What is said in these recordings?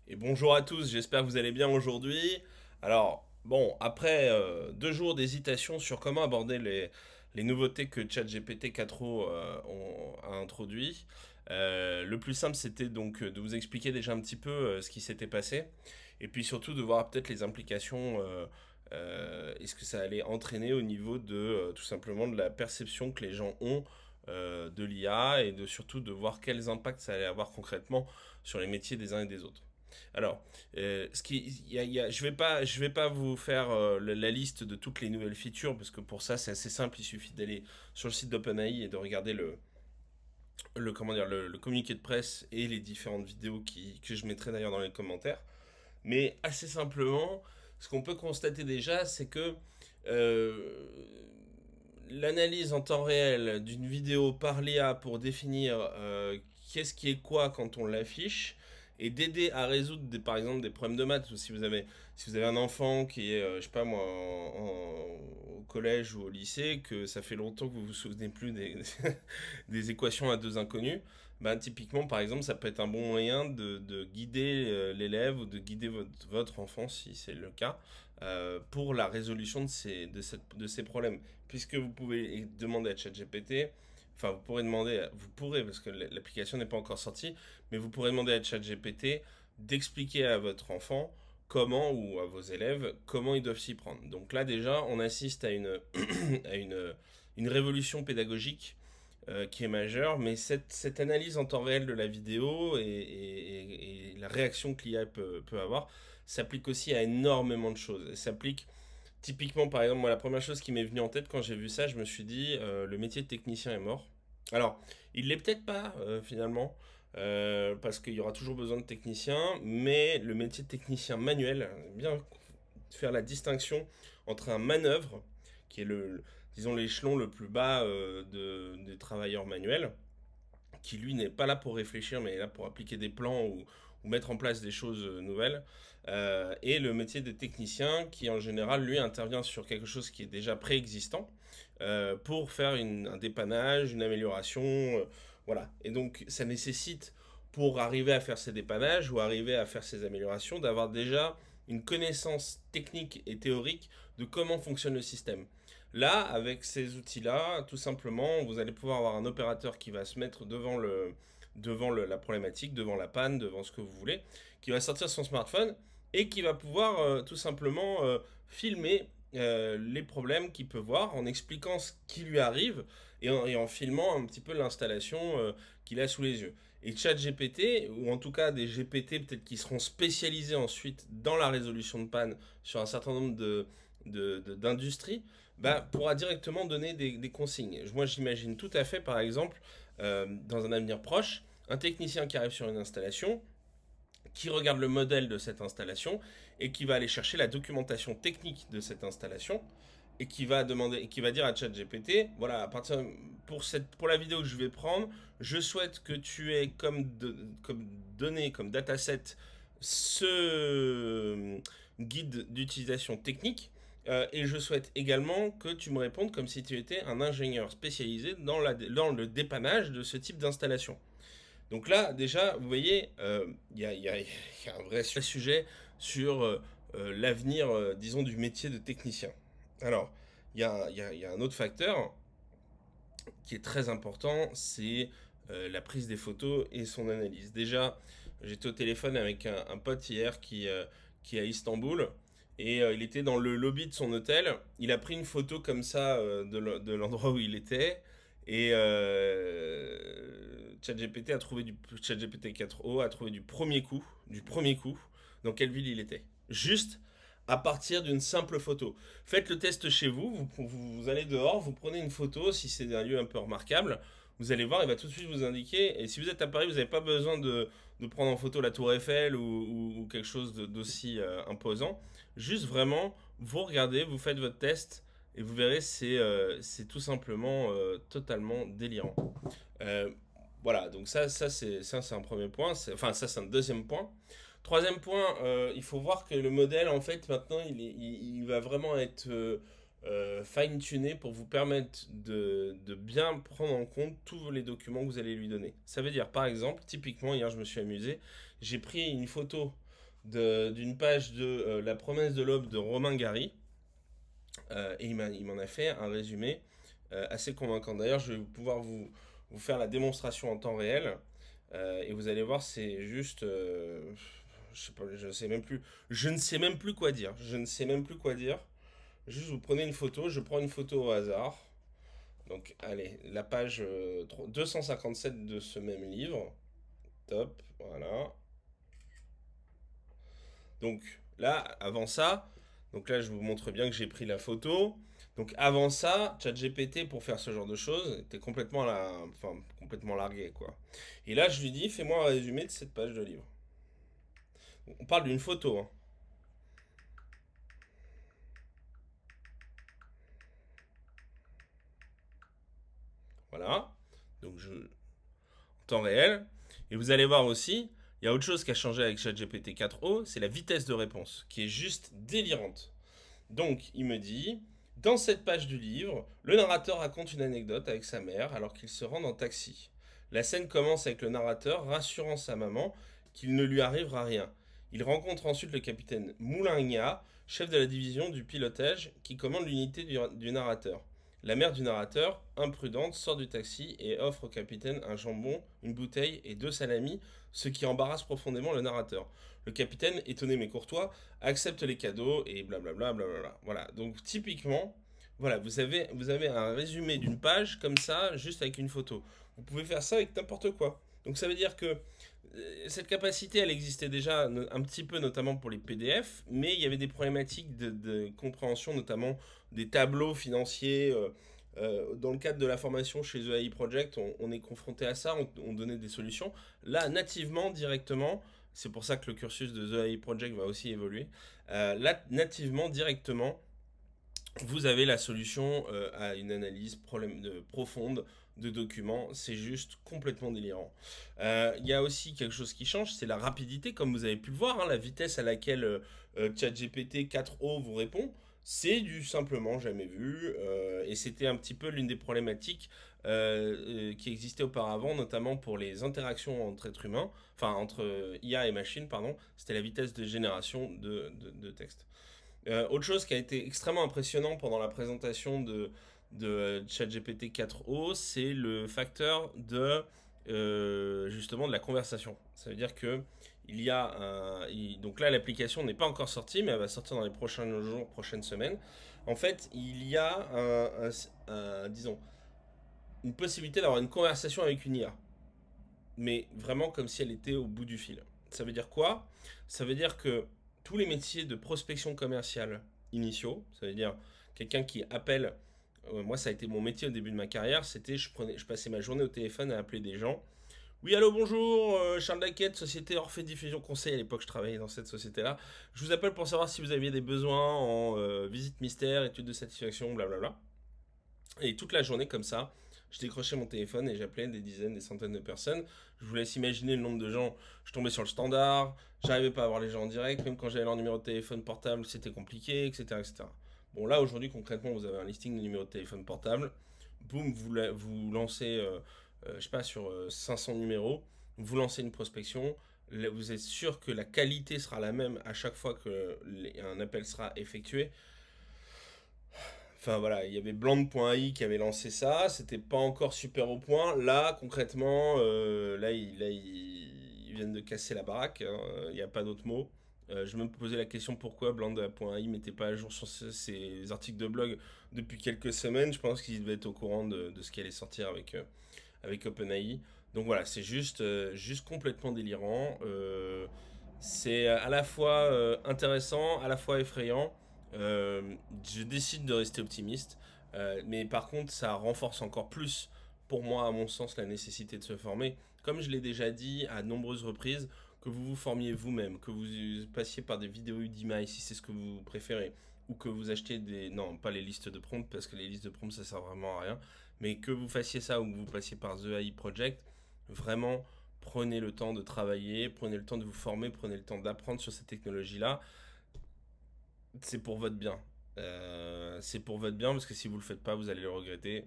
Et bonjour à tous, j'espère que vous allez bien aujourd'hui. Alors, bon, après 2 jours d'hésitation sur comment aborder les nouveautés que ChatGPT 4o a introduit, le plus simple c'était donc de vous expliquer déjà un petit peu ce qui s'était passé, et puis surtout de voir peut-être les implications et ce que ça allait entraîner au niveau de tout simplement de la perception que les gens ont de l'IA et de surtout de voir quels impacts ça allait avoir concrètement sur les métiers des uns et des autres. Alors, je vais pas vous faire la liste de toutes les nouvelles features parce que pour ça c'est assez simple. Il suffit d'aller sur le site d'OpenAI et de regarder comment dire, le communiqué de presse et les différentes vidéos que je mettrai d'ailleurs dans les commentaires. Mais assez simplement, ce qu'on peut constater déjà, c'est que euh, l'analyse en temps réel d'une vidéo par l'IA pour définir qu'est-ce qui est quoi quand on l'affiche et d'aider à résoudre par exemple des problèmes de maths. Ou si vous avez un enfant qui est, je sais pas moi, au collège ou au lycée, que ça fait longtemps que vous vous souvenez plus des équations à deux inconnus, ben, typiquement par exemple ça peut être un bon moyen de guider l'élève ou de guider votre enfant si c'est le cas pour la résolution de ces problèmes, puisque vous pouvez demander à ChatGPT, enfin vous pourrez parce que l'application n'est pas encore sortie, mais vous pourrez demander à ChatGPT d'expliquer à votre enfant comment, ou à vos élèves, comment ils doivent s'y prendre. Donc là déjà, on assiste à à une révolution pédagogique qui est majeure, mais cette analyse en temps réel de la vidéo et la réaction que l'IA peut avoir s'applique aussi à énormément de choses. Elle s'applique typiquement, par exemple, moi, la première chose qui m'est venue en tête quand j'ai vu ça, je me suis dit, le métier de technicien est mort. Alors, il l'est peut-être pas, finalement, parce qu'il y aura toujours besoin de techniciens, mais le métier de technicien manuel, bien faire la distinction entre un manœuvre, qui est disons, l'échelon le plus bas des travailleurs manuels, qui lui n'est pas là pour réfléchir, mais est là pour appliquer des plans ou mettre en place des choses nouvelles. Et le métier de technicien, qui en général, lui, intervient sur quelque chose qui est déjà préexistant pour faire un dépannage, une amélioration. Voilà. Et donc, ça nécessite, pour arriver à faire ces dépannages ou arriver à faire ces améliorations, d'avoir déjà une connaissance technique et théorique de comment fonctionne le système. Là, avec ces outils-là, tout simplement, vous allez pouvoir avoir un opérateur qui va se mettre la problématique, devant la panne, devant ce que vous voulez, qui va sortir son smartphone et qui va pouvoir tout simplement filmer les problèmes qu'il peut voir en expliquant ce qui lui arrive et en filmant un petit peu l'installation qu'il a sous les yeux. Et ChatGPT, ou en tout cas des GPT peut-être qui seront spécialisés ensuite dans la résolution de panne sur un certain nombre d'industries, bah, pourra directement donner des consignes. Moi, j'imagine tout à fait, par exemple, dans un avenir proche, un technicien qui arrive sur une installation, qui regarde le modèle de cette installation et qui va aller chercher la documentation technique de cette installation et qui va demander et qui va dire à ChatGPT, voilà, à partir pour la vidéo que je vais prendre, je souhaite que tu aies comme données, comme dataset, ce guide d'utilisation technique. Et je souhaite également que tu me répondes comme si tu étais un ingénieur spécialisé dans le dépannage de ce type d'installation. Donc là, déjà, vous voyez, il y a un vrai sujet sur l'avenir, disons, du métier de technicien. Alors, il y a un autre facteur qui est très important, c'est la prise des photos et son analyse. Déjà, j'étais au téléphone avec un pote hier qui est à Istanbul. Et il était dans le lobby de son hôtel. Il a pris une photo comme ça de l'endroit où il était. Et ChatGPT 4o a trouvé du premier coup, dans quelle ville il était. Juste à partir d'une simple photo. Faites le test chez vous, vous allez dehors, vous prenez une photo, si c'est un lieu un peu remarquable, vous allez voir, il va tout de suite vous indiquer. Et si vous êtes à Paris, vous n'avez pas besoin de prendre en photo la tour Eiffel ou quelque chose d'aussi imposant. Juste vraiment, vous regardez, vous faites votre test et vous verrez, c'est tout simplement totalement délirant. Euh, voilà, donc ça c'est un premier point. Enfin, ça, c'est un deuxième point. Troisième point, il faut voir que le modèle, en fait, maintenant, il va vraiment être fine-tuné pour vous permettre de bien prendre en compte tous les documents que vous allez lui donner. Ça veut dire, par exemple, typiquement, hier, je me suis amusé, j'ai pris une photo d'une page de La promesse de l'aube de Romain Gary. Et il m'en a fait un résumé assez convaincant. D'ailleurs, je vais pouvoir vous faire la démonstration en temps réel. Et vous allez voir, c'est juste. Je sais pas, je ne sais même plus quoi dire. Je ne sais même plus quoi dire. Juste, vous prenez une photo. Je prends une photo au hasard. Donc, allez, la page 257 de ce même livre. Top, voilà. Donc là, avant ça, donc là, je vous montre bien que j'ai pris la photo. Donc avant ça, ChatGPT pour faire ce genre de choses était enfin, complètement largué quoi. Et là, je lui dis, fais-moi un résumé de cette page de livre. On parle d'une photo, hein. Voilà. Donc en temps réel. Et vous allez voir aussi, il y a autre chose qui a changé avec ChatGPT 4o, c'est la vitesse de réponse, qui est juste délirante. Donc, il me dit, dans cette page du livre, le narrateur raconte une anecdote avec sa mère alors qu'ils se rendent en taxi. La scène commence avec le narrateur rassurant sa maman qu'il ne lui arrivera rien. Il rencontre ensuite le capitaine Moulingna, chef de la division du pilotage, qui commande l'unité du narrateur. La mère du narrateur, imprudente, sort du taxi et offre au capitaine un jambon, une bouteille et 2 salamis, ce qui embarrasse profondément le narrateur. Le capitaine, étonné mais courtois, accepte les cadeaux et blablabla. Blablabla. Voilà, donc typiquement, voilà, vous avez un résumé d'une page comme ça, juste avec une photo. Vous pouvez faire ça avec n'importe quoi. Donc ça veut dire que cette capacité, elle existait déjà un petit peu, notamment pour les PDF, mais il y avait des problématiques de compréhension, notamment des tableaux financiers. Dans le cadre de la formation chez The AI Project, on est confronté à ça, on donnait des solutions. Là, nativement, directement, c'est pour ça que le cursus de The AI Project va aussi évoluer. Là, nativement, directement, vous avez la solution à une analyse profonde de documents. C'est juste complètement délirant. Il y a aussi quelque chose qui change, c'est la rapidité, comme vous avez pu le voir, hein, la vitesse à laquelle ChatGPT 4o vous répond. C'est du simplement jamais vu. Et c'était un petit peu l'une des problématiques qui existait auparavant, notamment pour les interactions entre êtres humains, enfin entre IA et machine, pardon. C'était la vitesse de génération de texte. Autre chose qui a été extrêmement impressionnant pendant la présentation de ChatGPT 4o, c'est le facteur justement de la conversation. Ça veut dire que donc là l'application n'est pas encore sortie, mais elle va sortir dans les prochains jours, prochaines semaines. En fait, il y a disons, une possibilité d'avoir une conversation avec une IA, mais vraiment comme si elle était au bout du fil. Ça veut dire quoi? Ça veut dire que tous les métiers de prospection commerciale initiaux, ça veut dire quelqu'un qui appelle, moi ça a été mon métier au début de ma carrière, c'était je passais ma journée au téléphone à appeler des gens. Oui, allô, bonjour, Charles Daquette, société Orphée Diffusion Conseil. À l'époque, je travaillais dans cette société-là. Je vous appelle pour savoir si vous aviez des besoins en visite mystère, étude de satisfaction, blablabla. Et toute la journée, comme ça, je décrochais mon téléphone et j'appelais des dizaines, des centaines de personnes. Je vous laisse imaginer le nombre de gens. Je tombais sur le standard, j'arrivais pas à voir les gens en direct, même quand j'avais leur numéro de téléphone portable, c'était compliqué, etc., etc. Bon, là, aujourd'hui, concrètement, vous avez un listing de numéros de téléphone portable. Boum, vous lancez, je sais pas, sur 500 numéros, vous lancez une prospection. Là, vous êtes sûr que la qualité sera la même à chaque fois qu'un appel sera effectué. Enfin voilà, il y avait Bland.ai qui avait lancé ça, c'était pas encore super au point. Là, concrètement, ils viennent de casser la baraque, hein, il n'y a pas d'autre mot. Je me posais la question pourquoi Bland.ai mettait pas à jour sur ses articles de blog depuis quelques semaines. Je pense qu'ils devaient être au courant de ce qui allait sortir avec OpenAI. Donc voilà, c'est juste complètement délirant. C'est à la fois intéressant, à la fois effrayant. Je décide de rester optimiste, mais par contre, ça renforce encore plus, pour moi, à mon sens, la nécessité de se former. Comme je l'ai déjà dit à nombreuses reprises, que vous vous formiez vous-même, que vous passiez par des vidéos Udemy si c'est ce que vous préférez, ou que vous achetiez des... Non, pas les listes de prompts, parce que les listes de prompts, ça sert vraiment à rien, mais que vous fassiez ça ou que vous passiez par The AI Project, vraiment, prenez le temps de travailler, prenez le temps de vous former, prenez le temps d'apprendre sur cette technologie-là. C'est pour votre bien. C'est pour votre bien parce que si vous le faites pas, vous allez le regretter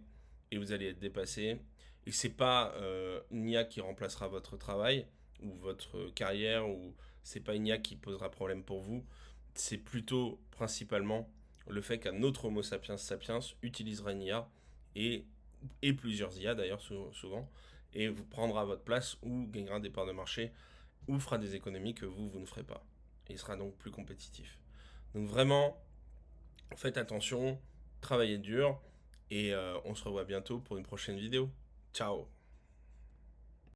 et vous allez être dépassé. Et c'est pas une IA qui remplacera votre travail ou votre carrière ou c'est pas une IA qui posera problème pour vous, c'est plutôt principalement le fait qu'un autre Homo sapiens sapiens utilisera une IA et, et plusieurs IA d'ailleurs souvent, et vous prendra votre place ou gagnera des parts de marché ou fera des économies que vous ne ferez pas. Et il sera donc plus compétitif. Donc vraiment, faites attention, travaillez dur, et on se revoit bientôt pour une prochaine vidéo. Ciao.